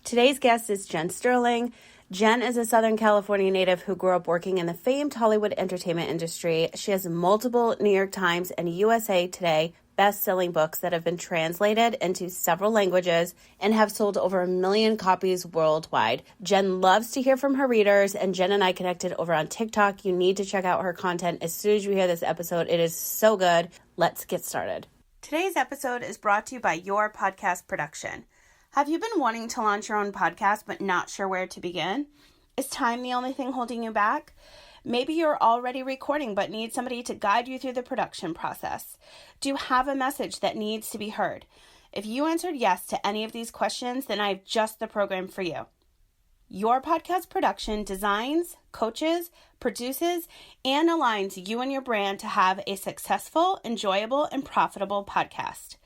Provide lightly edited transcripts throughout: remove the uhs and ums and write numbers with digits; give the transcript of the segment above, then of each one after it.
Today's guest is Jenn Sterling. Jenn is a Southern California native who grew up working in the famed Hollywood entertainment industry. She has multiple New York Times and USA Today best-selling books that have been translated into several languages and have sold over 1 million copies worldwide. Jenn loves to hear from her readers, and Jenn and I connected over on TikTok. You need to check out her content as soon as you hear this episode. It is so good. Let's get started. Today's episode is brought to you by Your Podcast Production. Have you been wanting to launch your own podcast but not sure where to begin? Is time the only thing holding you back? Maybe you're already recording but need somebody to guide you through the production process. Do you have a message that needs to be heard? If you answered yes to any of these questions, then I have just the program for you. Your Podcast Production designs, coaches, produces, and aligns you and your brand to have a successful, enjoyable, and profitable podcast.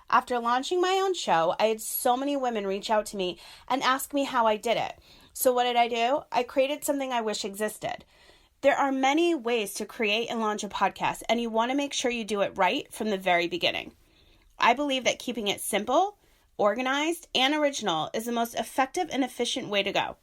After launching my own show, I had so many women reach out to me and ask me how I did it. So what did I do? I created something I wish existed. There are many ways to create and launch a podcast, and you want to make sure you do it right from the very beginning. I believe that keeping it simple, organized, and original is the most effective and efficient way to go.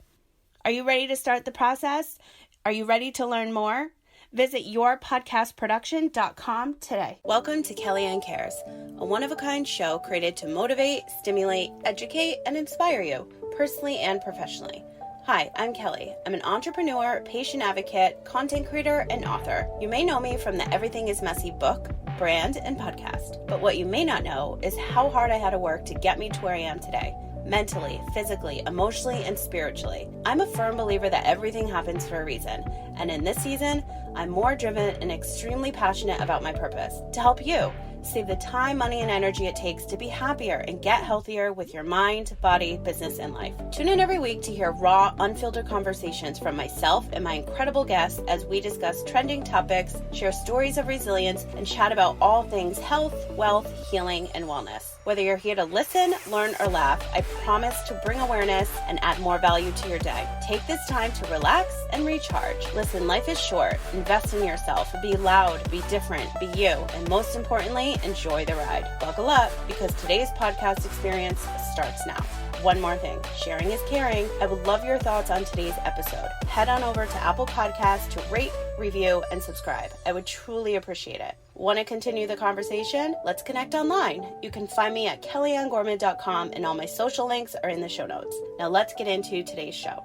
Are you ready to start the process? Are you ready to learn more? Visit yourpodcastproduction.com today. Welcome to Kellyanne Cares, a one-of-a-kind show created to motivate, stimulate, educate, and inspire you, personally and professionally. Hi, I'm Kelly. I'm an entrepreneur, patient advocate, content creator, and author. You may know me from the Everything is Messy book, brand, and podcast. But what you may not know is how hard I had to work to get me to where I am today. Mentally, physically, emotionally, and spiritually. I'm a firm believer that everything happens for a reason. And in this season, I'm more driven and extremely passionate about my purpose to help you save the time, money, and energy it takes to be happier and get healthier with your mind, body, business, and life. Tune in every week to hear raw, unfiltered conversations from myself and my incredible guests as we discuss trending topics, share stories of resilience, and chat about all things health, wealth, healing, and wellness. Whether you're here to listen, learn, or laugh, I promise to bring awareness and add more value to your day. Take this time to relax and recharge. Listen, life is short. Invest in yourself. Be loud, be different, be you, and most importantly, enjoy the ride. Buckle up, because today's podcast experience starts now. One more thing, sharing is caring. I would love your thoughts on today's episode. Head on over to Apple Podcasts to rate, review, and subscribe. I would truly appreciate it. Want to continue the conversation? Let's connect online. You can find me at kellyanngorman.com, and all my social links are in the show notes. Now let's get into today's show.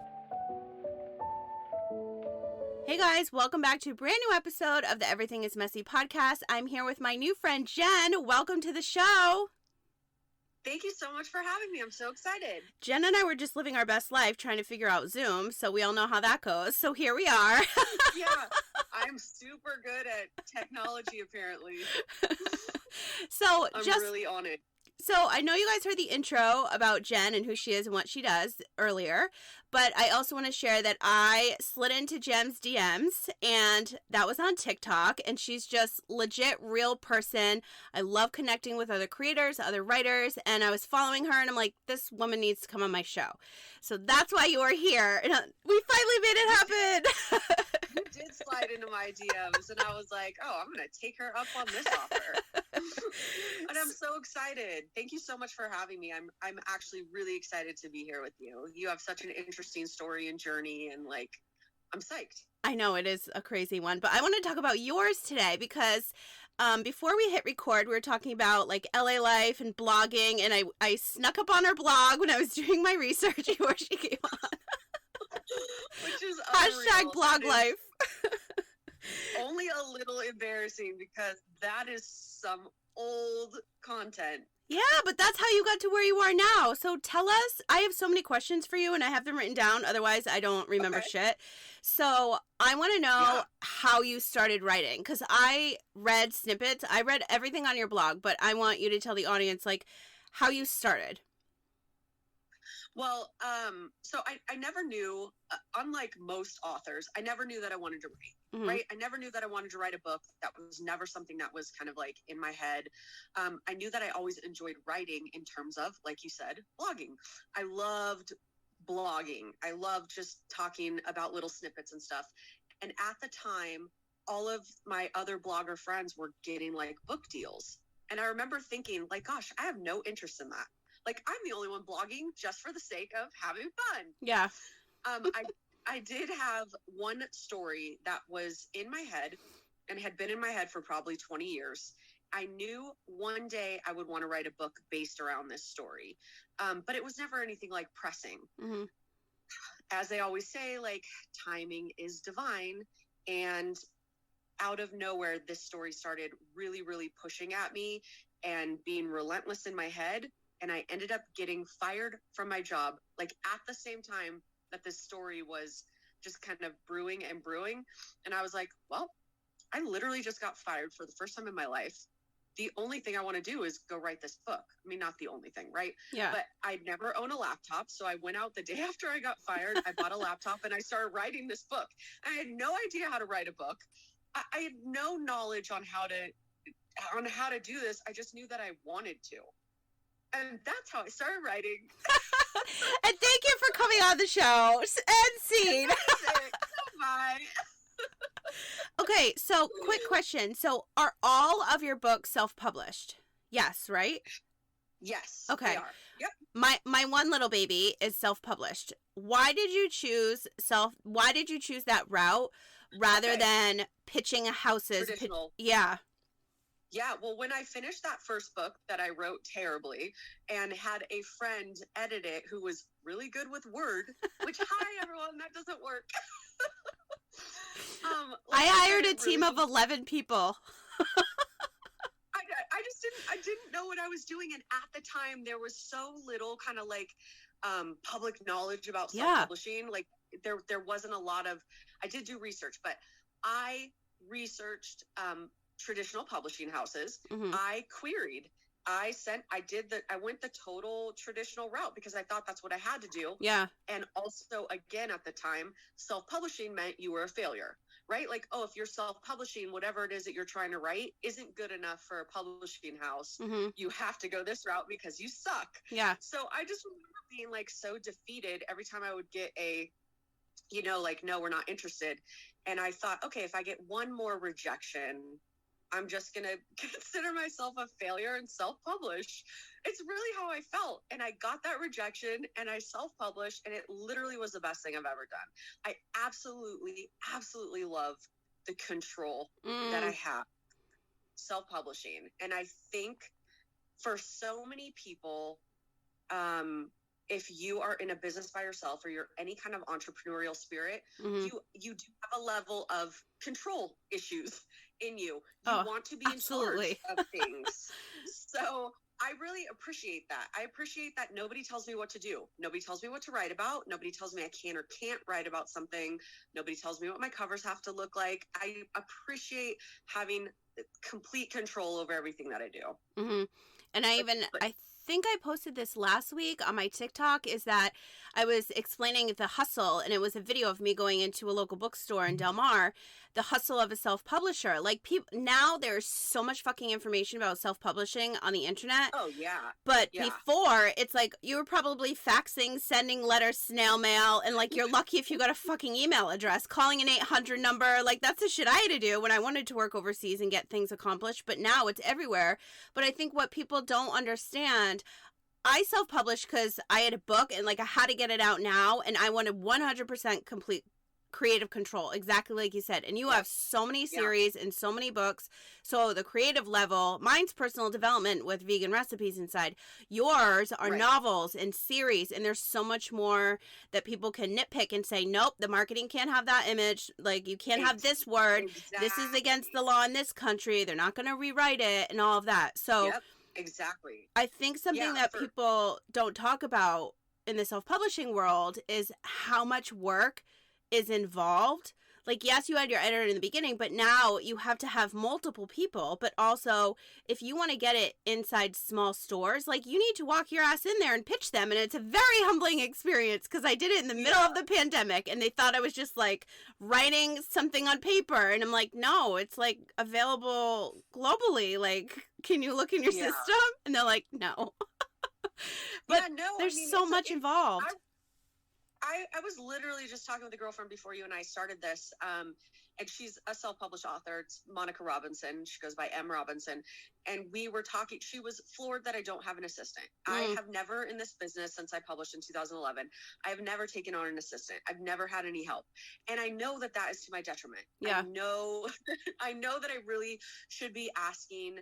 Hey guys, welcome back to a brand new episode of the Everything is Messy podcast. I'm here with my new friend, Jenn. Welcome to the show. Thank you so much for having me. I'm so excited. Jenn and I were just living our best life trying to figure out Zoom, so we all know how that goes. So here we are. Yeah, I'm super good at technology, apparently. So I'm really on it. So I know you guys heard the intro about Jenn and who she is and what she does earlier, but I also want to share that I slid into Jenn's DMs, and that was on TikTok, and she's just legit real person. I love connecting with other creators, other writers, and I was following her, and I'm like, this woman needs to come on my show. So that's why you are here, and we finally made it happen. You did slide into my DMs, and I was like, oh, I'm going to take her up on this offer. And I'm so excited. Thank you so much for having me. I'm actually really excited to be here with you. You have such an interesting story and journey, and I'm psyched. I know it is a crazy one, but I want to talk about yours today because before we hit record, we were talking about LA life and blogging, and I snuck up on her blog when I was doing my research before she came on. Which is hashtag blog life. Only a little embarrassing because that is some old content. Yeah, but that's how you got to where you are now. So tell us, I have so many questions for you and I have them written down. Otherwise, I don't remember shit. So I want to know how you started writing, because I read snippets. I read everything on your blog, but I want you to tell the audience how you started. Well, so I never knew, unlike most authors, I never knew that I wanted to write, right? I never knew that I wanted to write a book. That was never something that was kind of in my head. I knew that I always enjoyed writing in terms of, like you said, blogging. I loved blogging. I loved just talking about little snippets and stuff. And at the time, all of my other blogger friends were getting book deals. And I remember thinking gosh, I have no interest in that. Like, I'm the only one blogging just for the sake of having fun. Yeah. I did have one story that was in my head and had been in my head for probably 20 years. I knew one day I would want to write a book based around this story. But it was never anything like pressing. Mm-hmm. As they always say, like, timing is divine. And out of nowhere, this story started really, really pushing at me and being relentless in my head. And I ended up getting fired from my job, like at the same time that this story was just kind of brewing and brewing. And I was like, well, I literally just got fired for the first time in my life. The only thing I want to do is go write this book. I mean, not the only thing, right? Yeah. But I'd never own a laptop. So I went out the day after I got fired. I bought a laptop and I started writing this book. I had no idea how to write a book. I had no knowledge on how to do this. I just knew that I wanted to. And that's how I started writing. And thank you for coming on the show. End scene. Bye. Okay, so quick question. So are all of your books self-published? Yes, right? Yes. Okay. They are. Yep. My one little baby is self-published. Why did you choose that route rather than pitching houses? Traditional. Yeah. Yeah, well, when I finished that first book that I wrote terribly and had a friend edit it who was really good with Word, which, hi, everyone, that doesn't work. I hired a team of 11 people. I didn't know what I was doing. And at the time, there was so little kind of like public knowledge about self-publishing. Like there wasn't a lot of, I did do research, but I researched traditional publishing houses. Mm-hmm. I queried. I went the total traditional route because I thought that's what I had to do. Yeah. And also, again, at the time, self-publishing meant you were a failure, right? Like, oh, if you're self-publishing, whatever it is that you're trying to write isn't good enough for a publishing house. Mm-hmm. You have to go this route because you suck. Yeah. So I just remember being like so defeated every time I would get a, like, no, we're not interested. And I thought, okay, if I get one more rejection, I'm just going to consider myself a failure and self-publish. It's really how I felt. And I got that rejection and I self-published, and it literally was the best thing I've ever done. I absolutely, absolutely love the control that I have self-publishing. And I think for so many people, if you are in a business by yourself or you're any kind of entrepreneurial spirit, you do have a level of control issues in you. You want to be in charge of things. So I really appreciate that. I appreciate that nobody tells me what to do. Nobody tells me what to write about. Nobody tells me I can or can't write about something. Nobody tells me what my covers have to look like. I appreciate having complete control over everything that I do. Mm-hmm. And I think I posted this last week on my TikTok, is that I was explaining the hustle, and it was a video of me going into a local bookstore in Del Mar, the hustle of a self-publisher. Like, people now, there's so much fucking information about self-publishing on the internet. Oh yeah. But before, it's like you were probably faxing, sending letters, snail mail, and like you're lucky if you got a fucking email address, calling an 800 number. Like, that's the shit I had to do when I wanted to work overseas and get things accomplished. But now it's everywhere. But I think what people don't understand, I self-published because I had a book and like I had to get it out now, and I wanted 100% complete creative control, exactly like you said. And you have so many series and so many books. So the creative level, mine's personal development with vegan recipes inside. Yours are novels and series, and there's so much more that people can nitpick and say, nope, the marketing can't have that image. Like, you can't have this word. Exactly. This is against the law in this country. They're not going to rewrite it and all of that. So exactly. I think something that people don't talk about in the self-publishing world is how much work is involved. Like, yes, you had your editor in the beginning, but now you have to have multiple people. But also, if you want to get it inside small stores, like, you need to walk your ass in there and pitch them. And it's a very humbling experience because I did it in the middle of the pandemic, and they thought I was just like writing something on paper. And I'm like, no, it's like available globally. Like, can you look in your system? And they're like, no. But there's so much involved. I was literally just talking with a girlfriend before you and I started this, and she's a self-published author. It's Monica Robinson. She goes by M. Robinson. And we were talking, she was floored that I don't have an assistant. I have never in this business since I published in 2011, I have never taken on an assistant. I've never had any help. And I know that that is to my detriment. Yeah. I know, I know that I really should be asking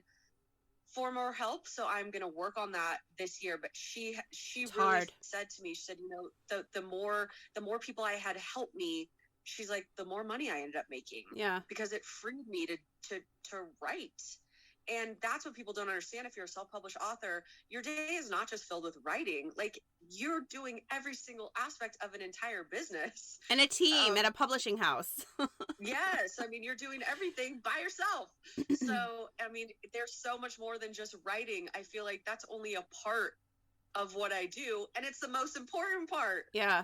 for more help, so I'm going to work on that this year. But she It's really hard. said to me, she said, you know, the more people I had help me, she's like, the more money I ended up making. Yeah. Because it freed me to write. And that's what people don't understand. If you're a self-published author, your day is not just filled with writing. Like, you're doing every single aspect of an entire business. And a team at a publishing house. Yes. I mean, you're doing everything by yourself. So, I mean, there's so much more than just writing. I feel like that's only a part of what I do. And it's the most important part. Yeah,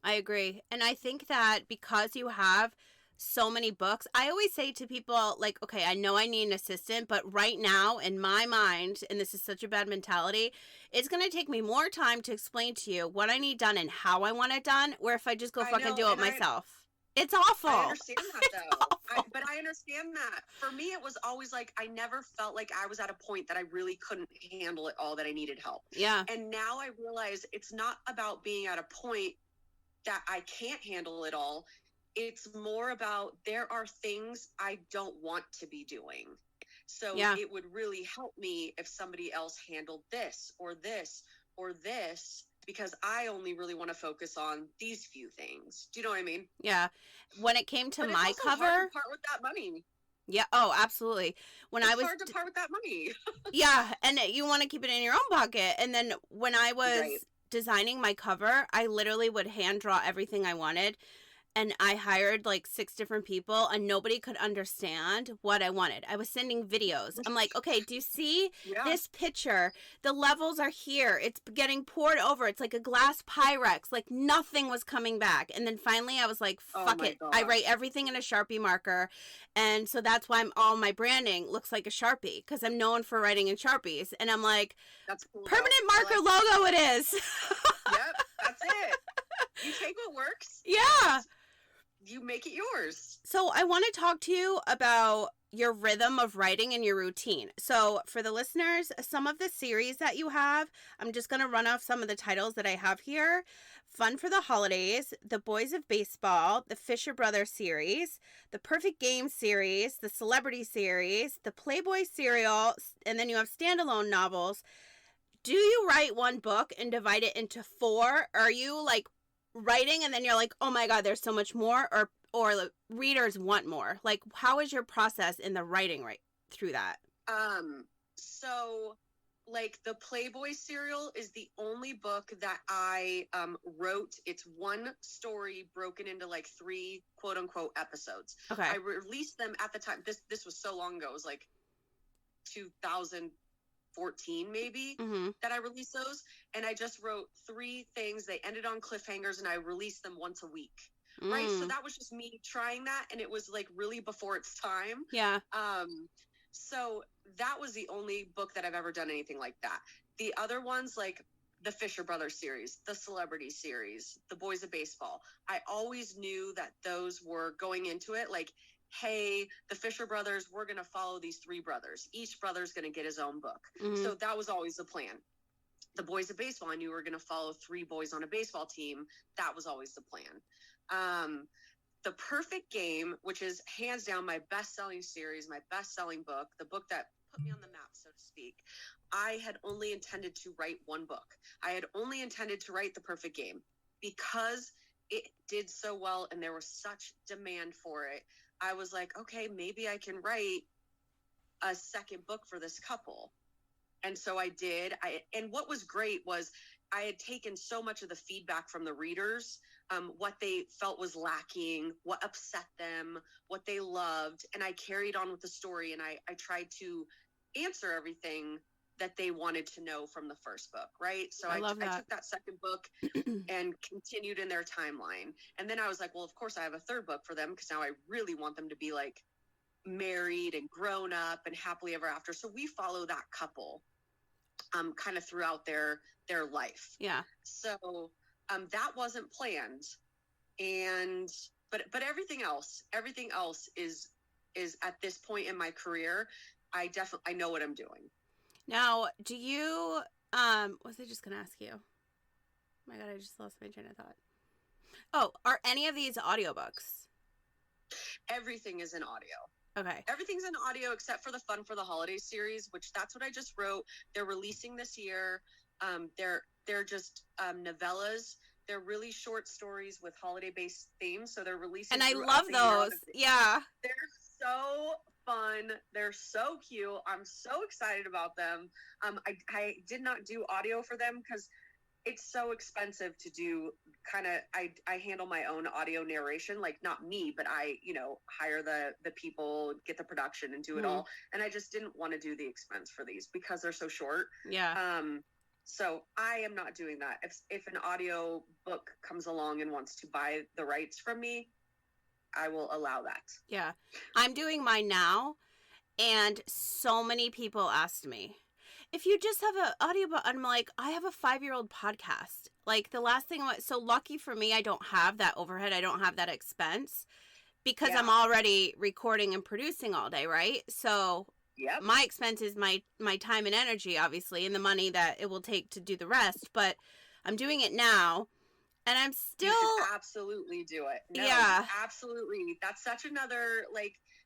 I agree. And I think that because you have so many books, I always say to people, like, okay, I know I need an assistant, but right now in my mind, and this is such a bad mentality, it's going to take me more time to explain to you what I need done and how I want it done, where if I just go fucking do it myself. It's awful. I understand that, though. But I understand that. For me, it was always like, I never felt like I was at a point that I really couldn't handle it all, that I needed help. Yeah. And now I realize it's not about being at a point that I can't handle it all. It's more about, there are things I don't want to be doing. So it would really help me if somebody else handled this or this or this, because I only really want to focus on these few things. Do you know what I mean? Yeah. When it came to my it's cover, hard to part with that money. Yeah. Oh, absolutely. When it's I was hard to part with that money. Yeah, and you want to keep it in your own pocket. And then when I was designing my cover, I literally would hand draw everything I wanted. And I hired like 6 different people and nobody could understand what I wanted. I was sending videos. I'm like, okay, do you see this picture? The levels are here. It's getting poured over. It's like a glass Pyrex. Like nothing was coming back. And then finally I was like, fuck it. God. I write everything in a Sharpie marker. And so that's why all my branding looks like a Sharpie, because I'm known for writing in Sharpies. And I'm like, that's cool, permanent marker logo it is. Yep, that's it. You take what works. Yeah. You make it yours. So I want to talk to you about your rhythm of writing and your routine. So for the listeners, some of the series that you have, I'm just going to run off some of the titles that I have here. Fun for the Holidays, The Boys of Baseball, the Fisher Brothers series, the Perfect Game series, the Celebrity series, the Playboy serial, and then you have standalone novels. Do you write one book and divide it into 4? Or are you like writing and then you're like, oh my God, there's so much more, or the readers want more? Like, how is your process in the writing right through that? So like the Playboy serial is the only book that I wrote. It's one story broken into like 3 quote unquote episodes. Okay. I released them at the time. This was so long ago. It was like 2014 maybe that I released those. And I just wrote 3 things. They ended on cliffhangers and I released them once a week. Right. So that was just me trying that. And it was like really before its time. Yeah. So that was the only book that I've ever done anything like that. The other ones, like the Fisher Brothers series, the Celebrity series, the Boys of Baseball, I always knew that those were going into it like, hey, the Fisher Brothers, we're going to follow these 3 brothers. Each brother's going to get his own book. So that was always the plan. The Boys of Baseball, I knew we were going to follow 3 boys on a baseball team. That was always the plan. The Perfect Game, which is hands down my best-selling series, my best-selling book, the book that put me on the map, so to speak. I had only intended to write one book. I had only intended to write The Perfect Game because it did so well and there was such demand for it. I was like, okay, maybe I can write a second book for this couple. And so I did. And what was great was I had taken so much of the feedback from the readers, what they felt was lacking, what upset them, what they loved. And I carried on with the story and I tried to answer everything that they wanted to know from the first book, right? So I took that second book and continued in their timeline. And then I was like, well, of course I have a third book for them because now I really want them to be like married and grown up and happily ever after. So we follow that couple kind of throughout their life. Yeah. So That wasn't planned. And, but everything else is at this point in my career, I know what I'm doing. Now, do you, what was I just going to ask you? Oh my God, I just lost my train of thought. Oh, are any of these audiobooks? Everything is in audio. Okay. Everything's in audio except for the Fun for the Holidays series, which that's what I just wrote. They're releasing this year. They're just novellas. They're really short stories with holiday-based themes, so they're releasing. And I love those. Yeah. They're so fun. They're so cute. I'm so excited about them. I did not do audio for them because it's so expensive to do. I handle my own audio narration, like not me, but I, hire the people, get the production and do it all. And I just didn't want to do the expense for these because they're so short. Yeah. So I am not doing that. If an audio book comes along and wants to buy the rights from me, I will allow that. Yeah. I'm doing mine now, and so many people asked me, if you just have an audiobook, I'm like, I have a 5-year-old podcast. Like, the last thing, so lucky for me, I don't have that overhead. I don't have that expense because I'm already recording and producing all day, right? So yep. My expense is my time and energy, obviously, and the money that it will take to do the rest. But I'm doing it now, and I'm still... You should absolutely do it. No, yeah. Absolutely. That's such another,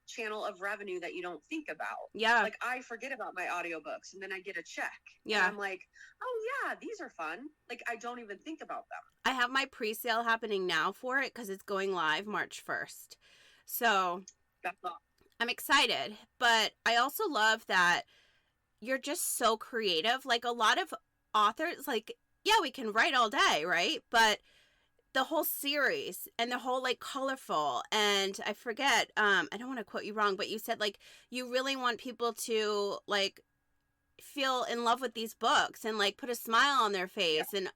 channel of revenue that you don't think about. Yeah. I forget about my audiobooks, and then I get a check. Yeah. And I'm like, oh yeah, these are fun. I don't even think about them. I have my pre-sale happening now for it because it's going live March 1st. So that's awesome. I'm excited, but I also love that you're just so creative. Like, a lot of authors, yeah, we can write all day, right? But the whole series and the whole colorful, and I forget, I don't want to quote you wrong, but you said you really want people to feel in love with these books and put a smile on their face. Yeah. And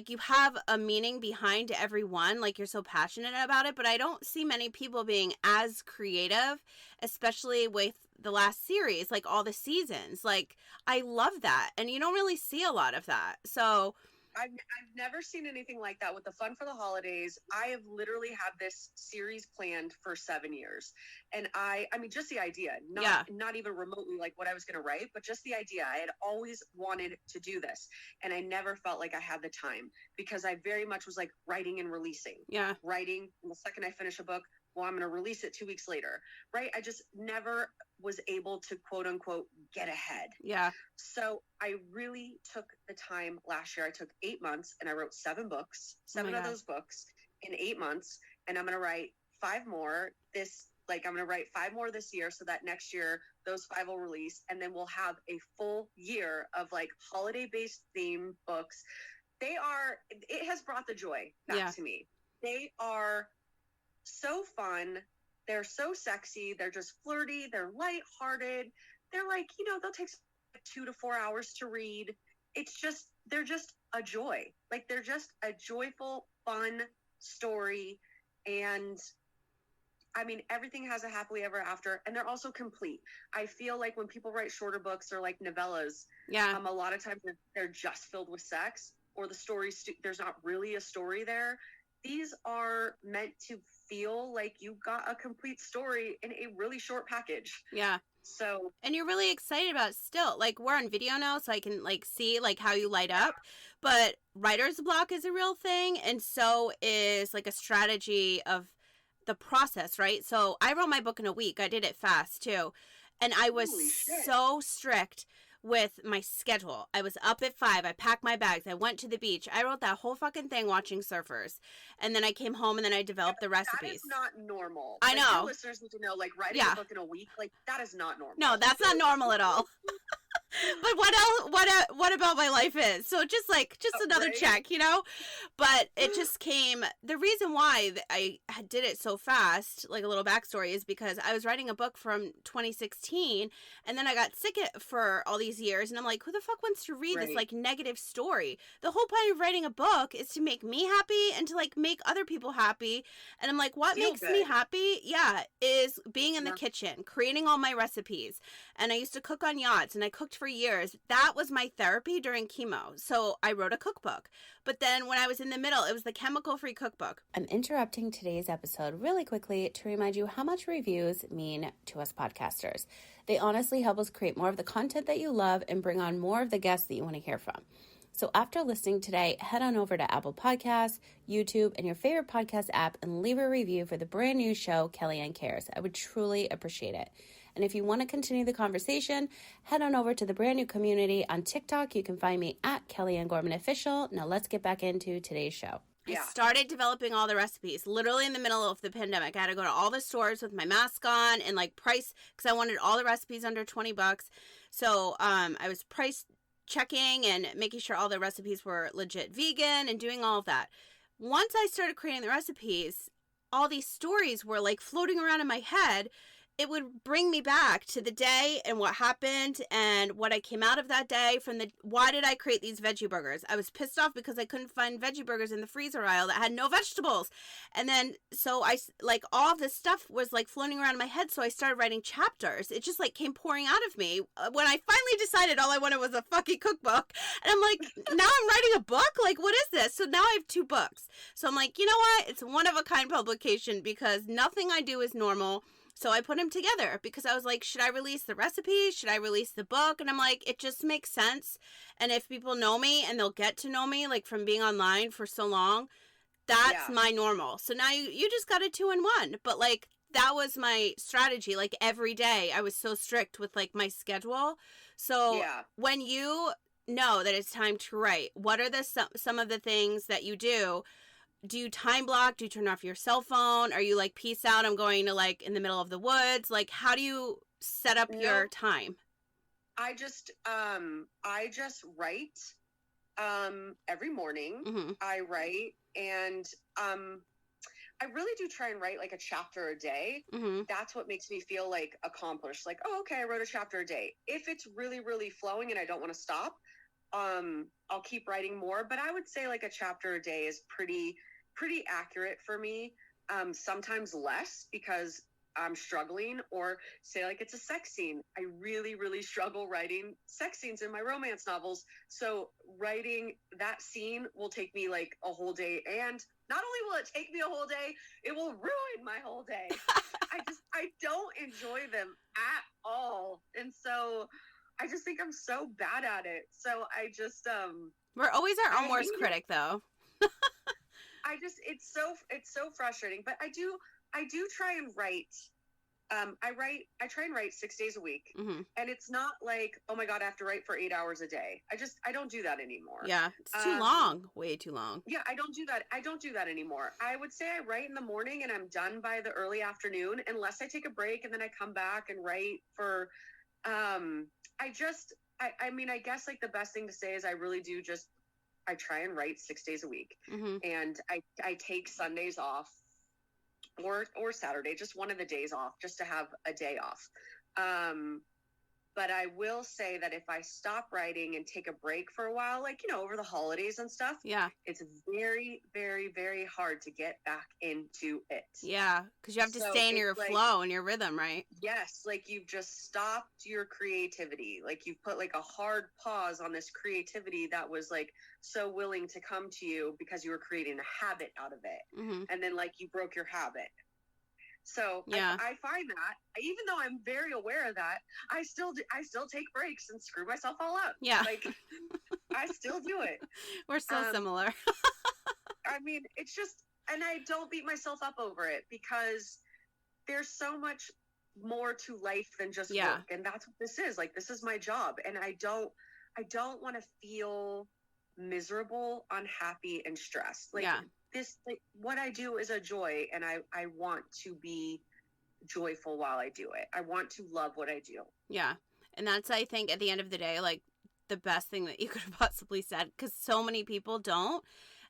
you have a meaning behind every one, you're so passionate about it, but I don't see many people being as creative, especially with the last series, all the seasons. I love that, and you don't really see a lot of that. So I've never seen anything like that with the Fun for the Holidays. I have literally had this series planned for 7 years. And I mean, just the idea, not even remotely what I was going to write, but just the idea. I had always wanted to do this. And I never felt like I had the time because I very much was writing and releasing. Yeah. Writing. And the second I finish a book, well, I'm going to release it 2 weeks later. Right. I just never was able to quote unquote get ahead. Yeah. So I really took the time last year. I took 8 months and I wrote 7 books, seven of those books in 8 months. And I'm going to write 5 more I'm going to write 5 more this year so that next year those 5 will release. And then we'll have a full year of holiday based theme books. It has brought the joy back to me. They are so fun. They're so sexy. They're just flirty. They're lighthearted. They're they'll take 2 to 4 hours to read. They're just a joy. They're just a joyful, fun story. And I mean, everything has a happily ever after, and they're also complete. I feel when people write shorter books or novellas, a lot of times they're just filled with sex, or the story, there's not really a story there. These are meant to feel like you got a complete story in a really short package. Yeah. So, and you're really excited about it still. We're on video now, so I can see how you light up. But writer's block is a real thing, and so is a strategy of the process, right? So I wrote my book in a week. I did it fast too, and I was so strict with my schedule. I was up at 5. I packed my bags. I went to the beach. I wrote that whole fucking thing watching surfers. And then I came home and then I developed the recipes. That is not normal. I know. Your listeners need to know, writing a book in a week, that is not normal. No, that's not normal at all. But what else? What about my life is? So just another check, But it just came. The reason why I did it so fast, a little backstory, is because I was writing a book from 2016, and then I got sick for all these years, and I'm like, who the fuck wants to read this negative story? The whole point of writing a book is to make me happy and to make other people happy. And I'm like, what makes me happy? Yeah, is being in the kitchen, creating all my recipes. And I used to cook on yachts, and I cooked for years, that was my therapy during chemo. So I wrote a cookbook. But then when I was in the middle, it was the chemical-free cookbook. I'm interrupting today's episode really quickly to remind you how much reviews mean to us podcasters. They honestly help us create more of the content that you love and bring on more of the guests that you want to hear from. So after listening today, head on over to Apple Podcasts, YouTube, and your favorite podcast app and leave a review for the brand new show, Kellyanne Cares. I would truly appreciate it. And if you want to continue the conversation, head on over to the brand new community on TikTok. You can find me at Kellyanne Gorman Official. Now let's get back into today's show. Yeah. I started developing all the recipes literally in the middle of the pandemic. I had to go to all the stores with my mask on and like price, because I wanted all the recipes under $20. So I was price checking and making sure all the recipes were legit vegan and doing all of that. Once I started creating the recipes, all these stories were like floating around in my head. It would bring me back to the day and what happened and what I came out of that day from why did I create these veggie burgers? I was pissed off because I couldn't find veggie burgers in the freezer aisle that had no vegetables. And then, so I, like, all of this stuff was like floating around in my head. So I started writing chapters. It just like came pouring out of me when I finally decided all I wanted was a fucking cookbook. And I'm like, now I'm writing a book? Like, what is this? So now I have 2 books. So I'm like, you know what? It's one of a kind publication because nothing I do is normal. So I put them together because I was like, should I release the recipe? Should I release the book? And I'm like, it just makes sense. And if people know me and they'll get to know me, like from being online for so long, that's my normal. So now you just got a 2-in-1. But like, that was my strategy. Like every day I was so strict with like my schedule. So when you know that it's time to write, what are some of the things that you do? Do you time block? Do you turn off your cell phone? Are you like, peace out, I'm going to like in the middle of the woods? Like, how do you set up your time? I just write every morning. Mm-hmm. I write and I really do try and write like a chapter a day. Mm-hmm. That's what makes me feel like accomplished. Like, oh, okay, I wrote a chapter a day. If it's really, really flowing and I don't want to stop, I'll keep writing more, but I would say like a chapter a day is pretty accurate for me. Sometimes less because I'm struggling, or say like it's a sex scene. I really, really struggle writing sex scenes in my romance novels. So writing that scene will take me like a whole day. And not only will it take me a whole day, it will ruin my whole day. I don't enjoy them at all. And so I just think I'm so bad at it. So I just we're always our own worst critic though. It's so frustrating. But I do try and write. I try and write 6 days a week. Mm-hmm. And it's not like, oh my God, I have to write for 8 hours a day. I don't do that anymore. Yeah. It's too long. Way too long. Yeah, I don't do that. I don't do that anymore. I would say I write in the morning and I'm done by the early afternoon, unless I take a break and then I come back and write for I mean, I guess like the best thing to say is I really do I try and write 6 days a week. Mm-hmm. And I take Sundays off or Saturday, just one of the days off, just to have a day off. But I will say that if I stop writing and take a break for a while, like, you know, over the holidays and stuff, it's very, very, very hard to get back into it. Yeah, because you have to stay in your flow and your rhythm, right? Yes, like you've just stopped your creativity. Like you've put like a hard pause on this creativity that was like so willing to come to you because you were creating a habit out of it. Mm-hmm. And then like you broke your habit. So I find that even though I'm very aware of that, I still take breaks and screw myself all up. Yeah. Like I still do it. We're so similar. I mean, it's just, and I don't beat myself up over it because there's so much more to life than just work. And that's what this is. Like, this is my job. And I don't want to feel miserable, unhappy, and stressed. Like, this, like, what I do is a joy, and I want to be joyful while I do it. I want to love what I do. Yeah. And that's, I think, at the end of the day, like, the best thing that you could have possibly said, because so many people don't.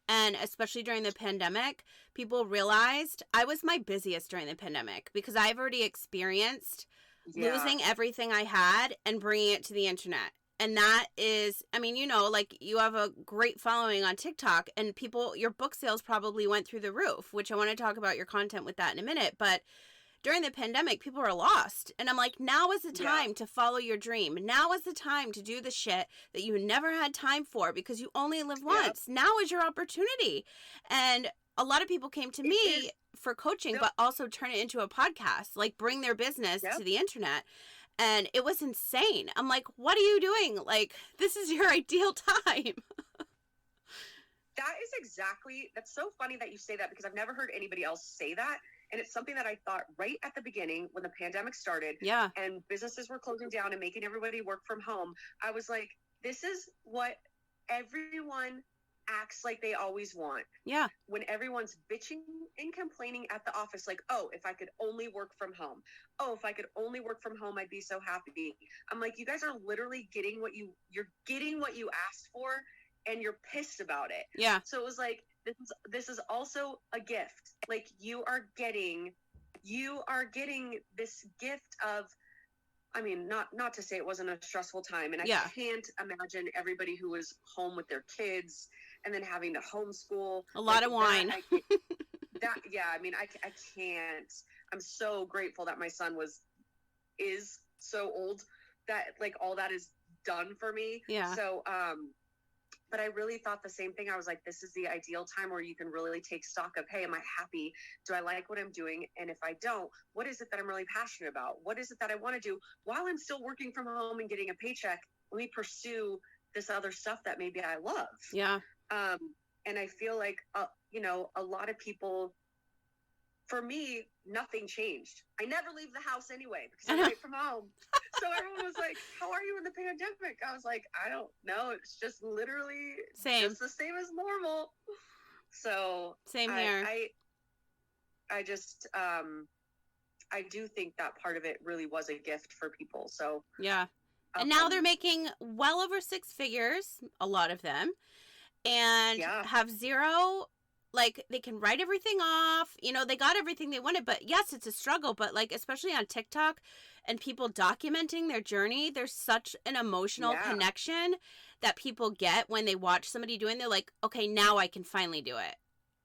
And especially during the pandemic, people realized I was my busiest during the pandemic because I've already experienced losing everything I had and bringing it to the internet. And that is, I mean, you know, like, you have a great following on TikTok, and people, your book sales probably went through the roof, which I want to talk about your content with that in a minute. But during the pandemic, people were lost. And I'm like, now is the time to follow your dream. Now is the time to do the shit that you never had time for because you only live once. Now is your opportunity. And a lot of people came to me for coaching, but also turn it into a podcast, like bring their business to the internet. And it was insane. I'm like, what are you doing? Like, this is your ideal time. That is exactly, that's so funny that you say that because I've never heard anybody else say that. And it's something that I thought right at the beginning when the pandemic started and businesses were closing down and making everybody work from home. I was like, this is what everyone acts like they always want. Yeah. When everyone's bitching and complaining at the office, like, oh, if I could only work from home. Oh, if I could only work from home, I'd be so happy. I'm like, you guys are literally getting you're getting what you asked for and you're pissed about it. Yeah. So it was like, this is also a gift. Like you are getting this gift of, I mean, not to say it wasn't a stressful time. And I can't imagine everybody who was home with their kids and then having to homeschool. A lot of wine. I mean, I can't. I'm so grateful that my son is so old that like all that is done for me. Yeah. So, but I really thought the same thing. I was like, this is the ideal time where you can really take stock of, hey, am I happy? Do I like what I'm doing? And if I don't, what is it that I'm really passionate about? What is it that I want to do while I'm still working from home and getting a paycheck? Let me pursue this other stuff that maybe I love. Yeah. And I feel like, a lot of people, for me, nothing changed. I never leave the house anyway because I work from home. So everyone was like, how are you in the pandemic? I was like, I don't know. It's just literally just the same as normal. So same here. I just, I do think that part of it really was a gift for people. So yeah. And now they're making well over 6 figures, a lot of them, and have zero. Like, they can write everything off. They got everything they wanted. But, yes, it's a struggle. But, like, especially on TikTok and people documenting their journey, there's such an emotional connection that people get when they watch somebody doing. They're like, okay, now I can finally do it.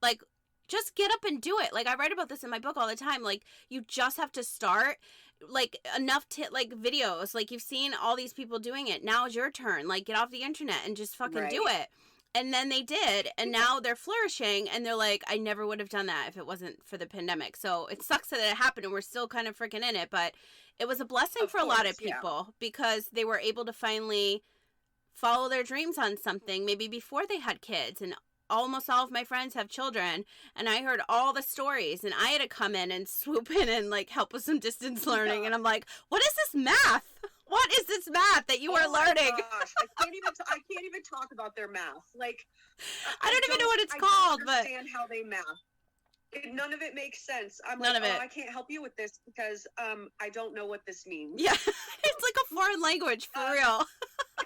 Like, just get up and do it. Like, I write about this in my book all the time. Like, you just have to start. Like, enough videos. Like, you've seen all these people doing it. Now is your turn. Like, get off the internet and just fucking do it. And then they did, and now they're flourishing, and they're like, I never would have done that if it wasn't for the pandemic. So it sucks that it happened, and we're still kind of freaking in it, but it was a blessing for a lot of people because they were able to finally follow their dreams on something, maybe before they had kids. And almost all of my friends have children, and I heard all the stories, and I had to come in and swoop in and, like, help with some distance learning, and I'm like, what is this math? What is this math that you are learning? Gosh, I can't even talk about their math. Like, I don't even know what it's called, but I understand how they math. None of it makes sense. I'm like, I can't help you with this because I don't know what this means. Yeah, it's like a foreign language for real.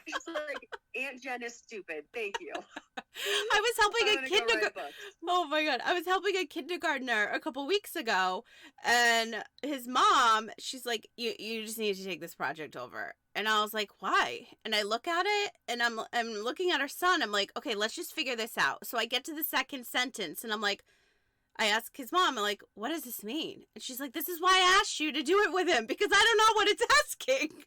It's like, Aunt Jen is stupid. Thank you. I was helping a kindergartner. Oh my God. I was helping a kindergartner a couple weeks ago, and his mom, she's like, you just need to take this project over. And I was like, why? And I look at it, and I'm looking at her son. I'm like, okay, let's just figure this out. So I get to the second sentence, and I'm like, I ask his mom, I'm like, what does this mean? And she's like, this is why I asked you to do it with him, because I don't know what it's asking.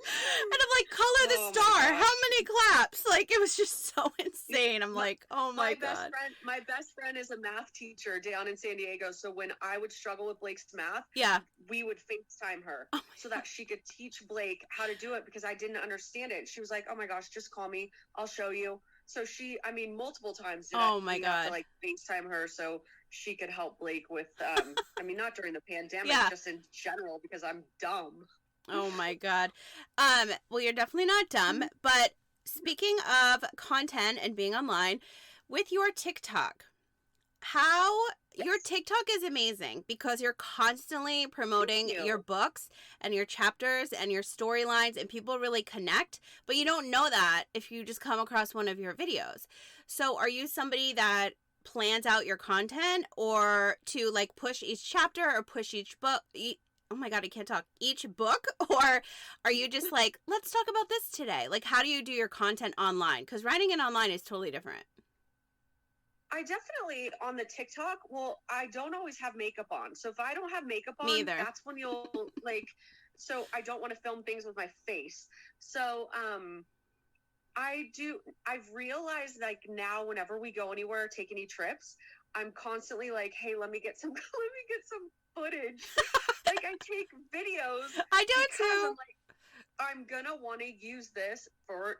And I'm like, color the star. How many claps? Like, it was just so insane. I'm like, oh my God. My best friend is a math teacher down in San Diego. So when I would struggle with Blake's math, we would FaceTime her so that she could teach Blake how to do it because I didn't understand it. She was like, oh my gosh, just call me. I'll show you. So she, multiple times did my God. To, like, FaceTime her so she could help Blake with, not during the pandemic, just in general because I'm dumb. Oh my God. Well, you're definitely not dumb, but speaking of content and being online, with your TikTok, your TikTok is amazing because you're constantly promoting your books and your chapters and your storylines, and people really connect, but you don't know that if you just come across one of your videos. So are you somebody that plans out your content or to like push each chapter or push each book? Oh my God, I can't talk. Each book? Or are you just like, let's talk about this today? Like, how do you do your content online? Because writing it online is totally different. I definitely on the TikTok, well, I don't always have makeup on. So if I don't have makeup Me on, either. that's when you'll like, so I don't want to film things with my face. So, I've realized like now whenever we go anywhere, take any trips, I'm constantly like, hey, let me get some footage. Like I take videos. I do it because too. I'm like, I'm gonna want to use this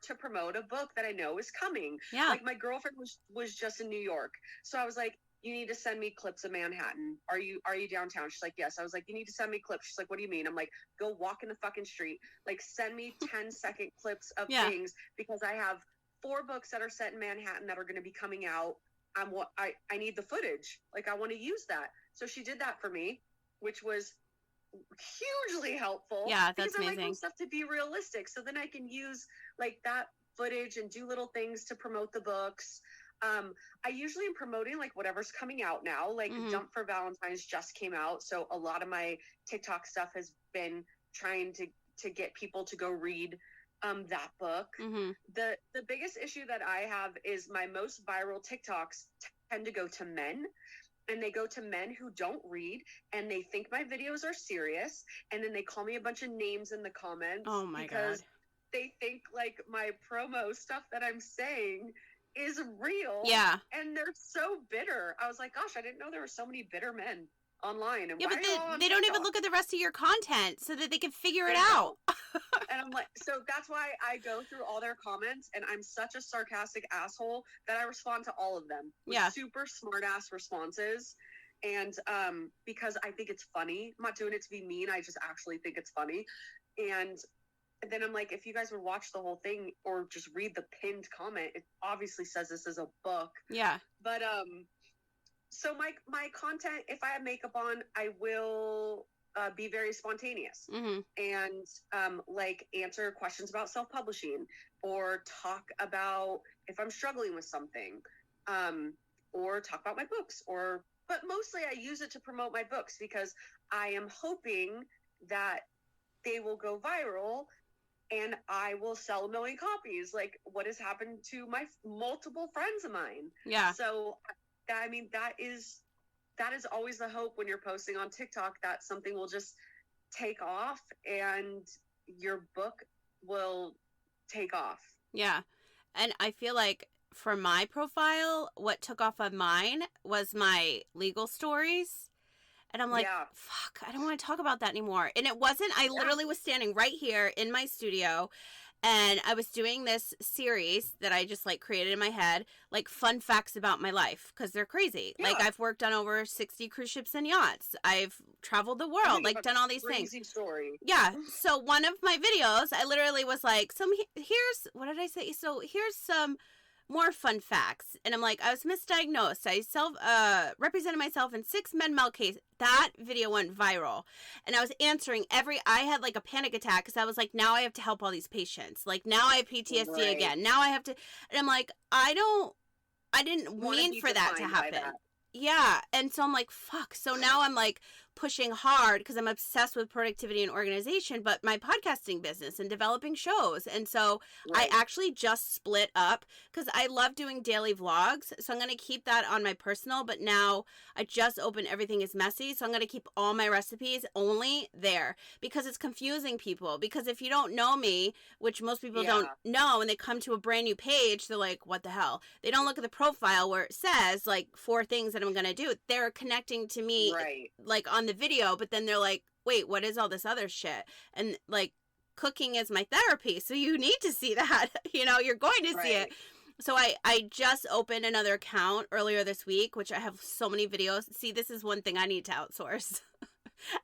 to promote a book that I know is coming. Yeah. Like my girlfriend was just in New York, so I was like, you need to send me clips of Manhattan. Are you downtown? She's like, yes. I was like, you need to send me clips. She's like, what do you mean? I'm like, go walk in the fucking street. Like send me 10-second clips of things, because I have 4 books that are set in Manhattan that are going to be coming out. I need the footage. Like I want to use that. So she did that for me, which was hugely helpful. Yeah, that's because I amazing. like my stuff to be realistic, so then I can use like that footage and do little things to promote the books. I usually am promoting like whatever's coming out now. Like Jump for Valentine's just came out, so a lot of my TikTok stuff has been trying to get people to go read that book. The biggest issue that I have is my most viral TikToks tend to go to men. And they go to men who don't read, and they think my videos are serious, and then they call me a bunch of names in the comments. Oh my because God. they think like my promo stuff that I'm saying is real. Yeah. And they're so bitter. I was like, gosh, I didn't know there were so many bitter men online. And Yeah, why but are you all on they don't even TikTok? look at the rest of your content so that they can figure it I know. out. And I'm like, so that's why I go through all their comments, and I'm such a sarcastic asshole that I respond to all of them with super smart ass responses. And because I think it's funny. I'm not doing it to be mean. I just actually think it's funny. And then I'm like, if you guys would watch the whole thing or just read the pinned comment, it obviously says this is a book. Yeah. But so my content, if I have makeup on, I will be very spontaneous and like answer questions about self-publishing, or talk about if I'm struggling with something, or talk about my books, but mostly I use it to promote my books, because I am hoping that they will go viral and I will sell 1 million copies, like what has happened to my multiple friends of mine. Yeah. So I mean, that is always the hope when you're posting on TikTok, that something will just take off and your book will take off. Yeah. And I feel like for my profile, what took off on mine was my legal stories. And I'm like, fuck, I don't want to talk about that anymore. And it wasn't, I literally was standing right here in my studio, and I was doing this series that I just like created in my head, like fun facts about my life, because they're crazy. Yeah. Like I've worked on over 60 cruise ships and yachts. I've traveled the world, like done all these things. Crazy story. Yeah. So one of my videos, I literally was like, here's, what did I say? So here's some more fun facts. And I'm like, I was misdiagnosed. I represented myself in 6 med-mal cases. That video went viral. And I was answering I had like a panic attack, because I was like, now I have to help all these patients. Like now I have PTSD again. Now I have to, and I'm like, I didn't mean for that to happen. Yeah. And so I'm like, fuck. So now I'm like pushing hard, because I'm obsessed with productivity and organization, but my podcasting business and developing shows. And so I actually just split up, because I love doing daily vlogs. So I'm going to keep that on my personal, but now I just opened Everything is Messy. So I'm going to keep all my recipes only there, because it's confusing people. Because if you don't know me, which most people don't know, and they come to a brand new page, they're like, what the hell? They don't look at the profile where it says like 4 things that I'm going to do. They're connecting to me like on the video, but then they're like, wait, what is all this other shit? And like, cooking is my therapy, so you need to see that. You're going to see it. So I just opened another account earlier this week, which I have so many videos. See, this is one thing I need to outsource.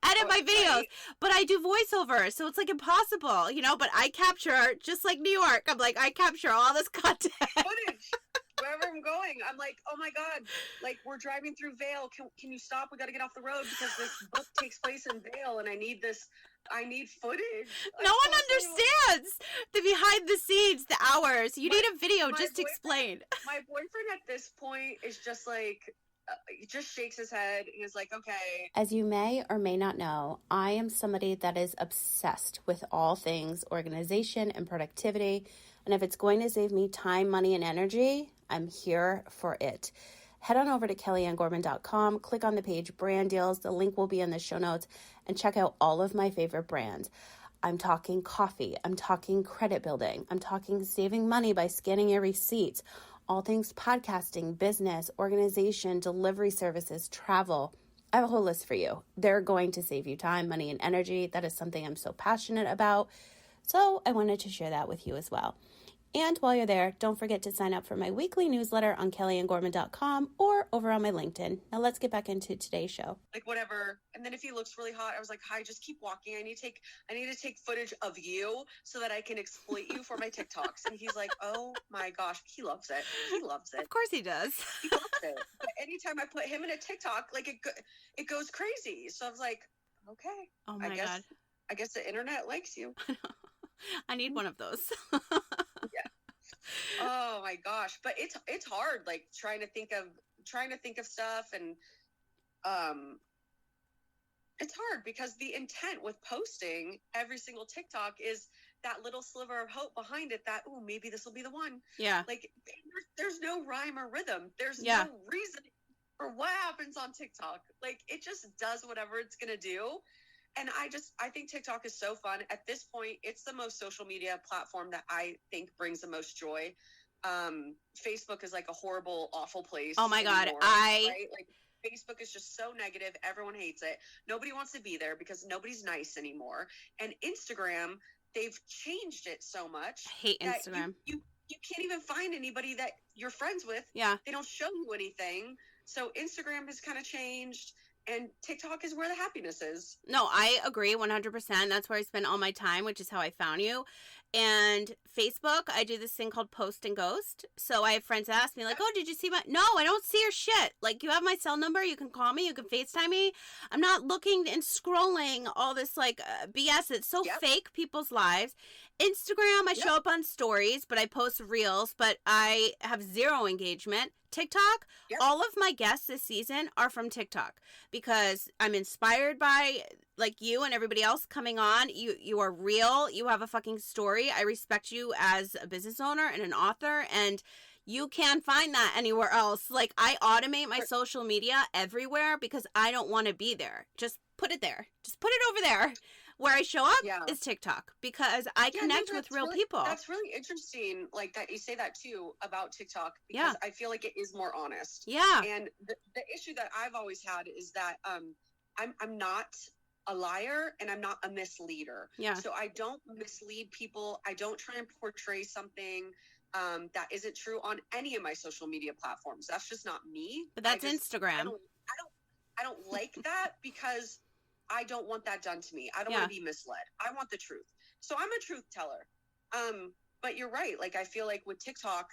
Edit my videos, but I do voiceover, so it's like impossible, but I capture, just like New York, I'm like, I capture all this content. Footage. Wherever I'm going, I'm like, oh my God, like we're driving through Vail. Can you stop? We got to get off the road, because this book takes place in Vail, and I need footage. No one understands the behind the scenes, the hours. You need a video just to explain. My boyfriend at this point is just like, he just shakes his head. He's like, okay. As you may or may not know, I am somebody that is obsessed with all things organization and productivity. And if it's going to save me time, money, and energy, I'm here for it. head on over to kellyannegorman.com, click on the page brand deals. The link will be in the show notes, and check out all of my favorite brands. I'm talking coffee. I'm talking credit building. I'm talking saving money by scanning your receipts. All things podcasting, business, organization, delivery services, travel. I have a whole list for you. They're going to save you time, money, and energy. That is something I'm so passionate about. So I wanted to share that with you as well. And while you're there, don't forget to sign up for my weekly newsletter on kellyandgorman.com or over on my LinkedIn. Now let's get back into today's show. Like whatever. And then if he looks really hot, I was like, hi, just keep walking. I need to take footage of you so that I can exploit you for my TikToks. And he's like, oh my gosh, he loves it. He loves it. Of course he does. He loves it. But anytime I put him in a TikTok, like it goes crazy. So I was like, okay. Oh my God. I guess the internet likes you. I need one of those. Yeah. Oh my gosh. But it's hard, like trying to think of stuff, and it's hard because the intent with posting every single TikTok is that little sliver of hope behind it that, oh, maybe this will be the one. Yeah. Like there's no rhyme or rhythm. There's no reason for what happens on TikTok. Like it just does whatever it's going to do. And I think TikTok is so fun. At this point, it's the most social media platform that I think brings the most joy. Facebook is like a horrible, awful place. Oh my God. Right? Like Facebook is just so negative. Everyone hates it. Nobody wants to be there because nobody's nice anymore. And Instagram, they've changed it so much. I hate Instagram. You can't even find anybody that you're friends with. Yeah. They don't show you anything. So Instagram has kind of changed. And TikTok is where the happiness is. No, I agree 100%. That's where I spend all my time, which is how I found you. And Facebook, I do this thing called post and ghost. So I have friends that ask me like, oh, did you see my... No, I don't see your shit. Like, you have my cell number. You can call me. You can FaceTime me. I'm not looking and scrolling all this like BS. It's so fake, people's lives. Instagram, I show up on stories, but I post reels, but I have zero engagement. TikTok, all of my guests this season are from TikTok because I'm inspired by like you and everybody else coming on. You are real. You have a fucking story. I respect you as a business owner and an author, and you can't find that anywhere else. Like I automate my social media everywhere because I don't want to be there. Just put it there. Just put it over there. Where I show up is TikTok because I connect with real people. That's really interesting, like that you say that too about TikTok, because I feel like it is more honest. Yeah. And the issue that I've always had is that I'm not a liar and I'm not a misleader. Yeah. So I don't mislead people. I don't try and portray something that isn't true on any of my social media platforms. That's just not me. But that's Instagram. I don't like that because I don't want that done to me. I don't want to be misled. I want the truth. So I'm a truth teller. But you're right. Like, I feel like with TikTok,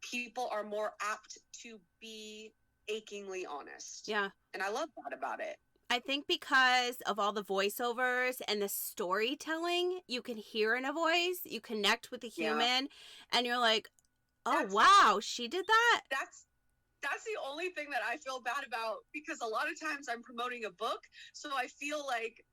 people are more apt to be achingly honest. Yeah. And I love that about it. I think because of all the voiceovers and the storytelling, you can hear in a voice, you connect with the human, and you're like, oh, wow, she did that? That's the only thing that I feel bad about, because a lot of times I'm promoting a book, so I feel like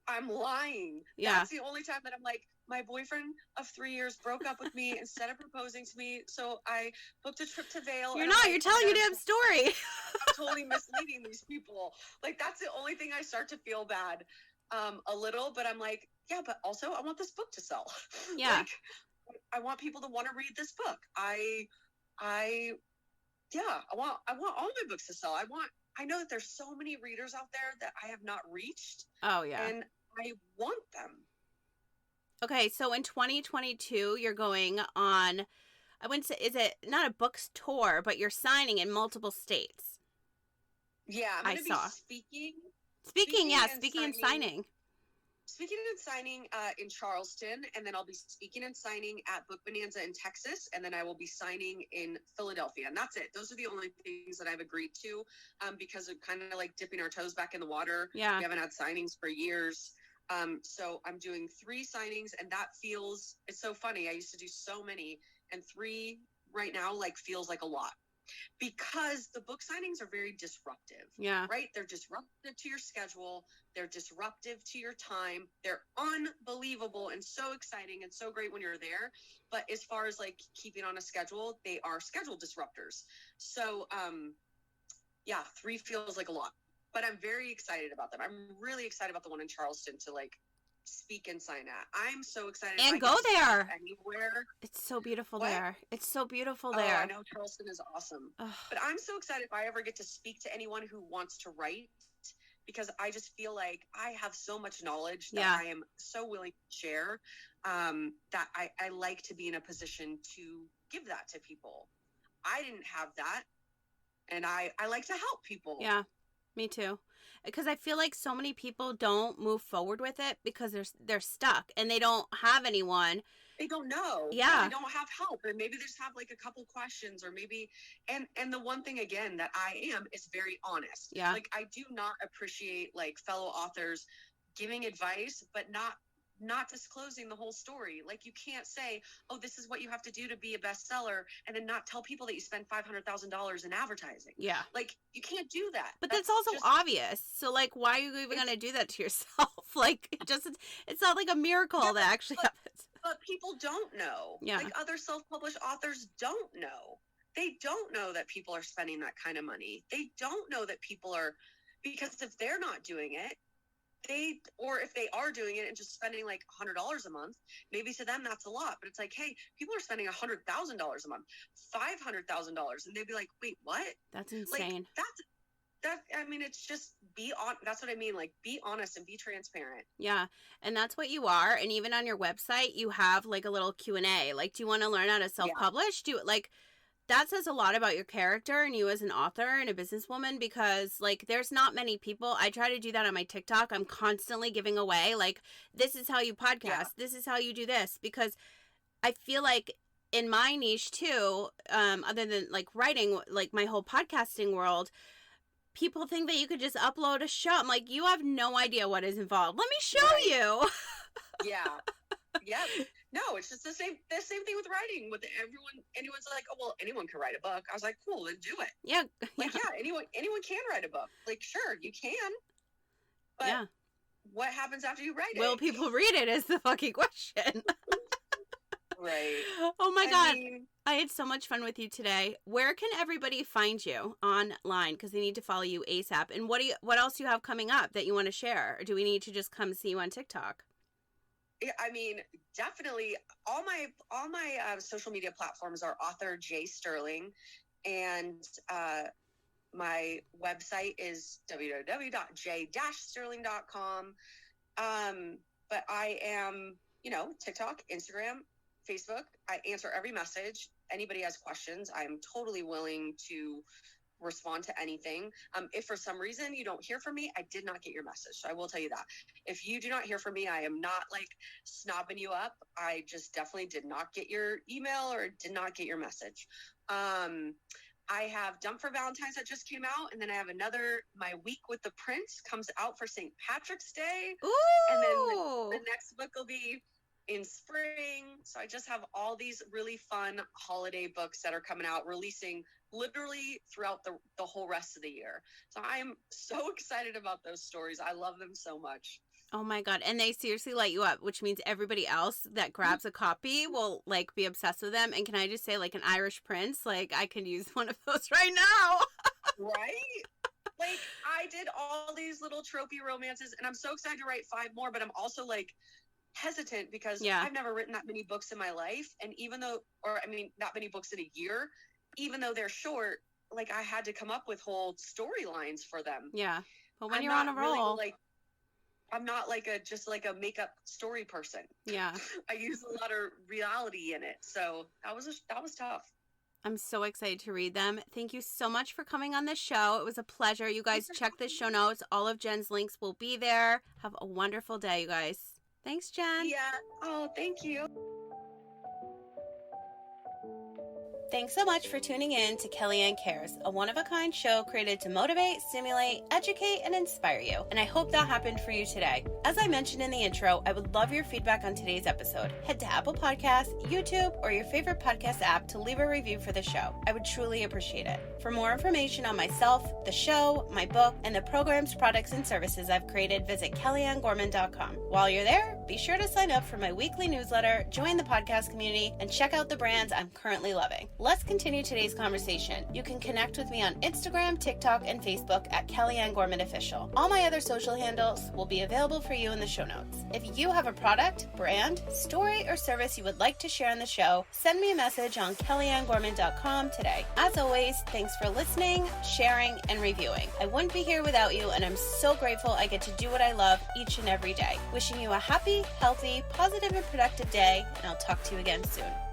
I'm lying. Yeah. That's the only time that I'm like, my boyfriend of 3 years broke up with me instead of proposing to me, so I booked a trip to Vail. You're telling your damn story. I'm totally misleading these people. Like, that's the only thing I start to feel bad a little, but I'm like, yeah, but also I want this book to sell. Yeah. Like, I want people to want to read this book. I want all my books to sell. I know that there's so many readers out there that I have not reached. Oh, yeah. And I want them. Okay, so in 2022, you're going on, I wouldn't say, is it not a books tour, but you're signing in multiple states. Yeah, I'm going to be speaking. Speaking and signing. Speaking and signing in Charleston, and then I'll be speaking and signing at Book Bonanza in Texas, and then I will be signing in Philadelphia. And that's it. Those are the only things that I've agreed to because of kind of like dipping our toes back in the water. Yeah. We haven't had signings for years. So I'm doing 3 signings, and that feels, it's so funny. I used to do so many, and 3 right now like feels like a lot. because the book signings are very disruptive. Yeah. Right? They're disruptive to your schedule. They're disruptive to your time. They're unbelievable and so exciting and so great when you're there. But as far as like keeping on a schedule, they are schedule disruptors. So, yeah, 3 feels like a lot, but I'm very excited about them. I'm really excited about the one in Charleston to like speak and sign at. I'm so excited. And go there. Anywhere. It's so beautiful What? there. It's so beautiful Oh, there. I know Charleston is awesome. Ugh. But I'm so excited if I ever get to speak to anyone who wants to write, because I just feel like I have so much knowledge that I am so willing to share, that I like to be in a position to give that to people. I didn't have that, and I like to help people. Yeah, me too. Because I feel like so many people don't move forward with it because they're stuck and they don't have anyone. They don't know. Yeah. They don't have help. And maybe they just have like a couple questions, or maybe, and the one thing again that I am is very honest. Yeah. Like I do not appreciate like fellow authors giving advice, but not disclosing the whole story. Like you can't say, oh, this is what you have to do to be a bestseller, and then not tell people that you spend $500,000 in advertising. Yeah. Like you can't do that. But that's also obvious. So like, why are you even going to do that to yourself? Like it's not like a miracle that actually happens. But people don't know. Yeah. Like other self-published authors don't know. They don't know that people are spending that kind of money. They don't know that people are, because if they're not doing it, or if they are doing it and just spending like $100 a month, maybe to them that's a lot. But it's like, hey, people are spending $100,000 a month, $500,000, and they'd be like, wait, what? That's insane. Like, I mean, it's just that's what I mean. Like, be honest and be transparent. Yeah. And that's what you are. And even on your website, you have like a little Q&A. Like, do you want to learn how to self-publish? That says a lot about your character and you as an author and a businesswoman, because like there's not many people. I try to do that on my TikTok. I'm constantly giving away like, this is how you podcast. Yeah. This is how you do this, because I feel like in my niche too, other than like writing, like my whole podcasting world, people think that you could just upload a show. I'm like, you have no idea what is involved. Let me show you. Yeah. Yeah. No, it's just the same thing with writing. With anyone's like, oh well, anyone can write a book. I was like, cool, then do it. Yeah. Like, yeah, anyone can wite a book. Like, sure, you can. But what happens after you write it? Will people read it is the fucking question. Right. Oh my God. I had so much fun with you today. Where can everybody find you online? Because they need to follow you ASAP. And what else do you have coming up that you want to share? Or do we need to just come see you on TikTok? I mean, definitely all my social media platforms are author J Sterling, and my website is www.j-sterling.com. But I am, TikTok, Instagram, Facebook. I answer every message. Anybody has questions, I'm totally willing to respond to anything. If for some reason you don't hear from me, I did not get your message. So I will tell you that. If you do not hear from me, I am not like snobbing you up. I just definitely did not get your email or did not get your message. I have Dump for Valentine's that just came out, and then I have my Week with the Prince comes out for St. Patrick's Day. Ooh. And then the next book will be in spring. So I just have all these really fun holiday books that are coming out, releasing literally throughout the whole rest of the year. So I'm so excited about those stories. I love them so much. Oh my God. And they seriously light you up, which means everybody else that grabs a copy will like be obsessed with them. And can I just say, like, an Irish prince, like I can use one of those right now. Right? Like, I did all these little tropey romances, and I'm so excited to write 5 more, but I'm also like hesitant because I've never written that many books in my life. And not many books in a year, even though they're short, like I had to come up with whole storylines for them. Yeah. But when you're on a roll, really, I'm not like just a makeup story person. Yeah. I use a lot of reality in it. So that was tough. I'm so excited to read them. Thank you so much for coming on this show. It was a pleasure. You guys check the show notes. All of Jenn's links will be there. Have a wonderful day, you guys. Thanks, Jenn. Yeah. Oh, thank you. Thanks so much for tuning in to Kellyanne Cares, a one-of-a-kind show created to motivate, stimulate, educate, and inspire you. And I hope that happened for you today. As I mentioned in the intro, I would love your feedback on today's episode. Head to Apple Podcasts, YouTube, or your favorite podcast app to leave a review for the show. I would truly appreciate it. For more information on myself, the show, my book, and the programs, products, and services I've created, visit kellyanngorman.com. While you're there, be sure to sign up for my weekly newsletter, join the podcast community, and check out the brands I'm currently loving. Let's continue today's conversation. You can connect with me on Instagram, TikTok, and Facebook at Kellyanne Gorman Official. All my other social handles will be available for you in the show notes. If you have a product, brand, story, or service you would like to share on the show, send me a message on kellyanngorman.com today. As always, thanks for listening, sharing, and reviewing. I wouldn't be here without you, and I'm so grateful I get to do what I love each and every day. Wishing you a happy, healthy, positive, and productive day, and I'll talk to you again soon.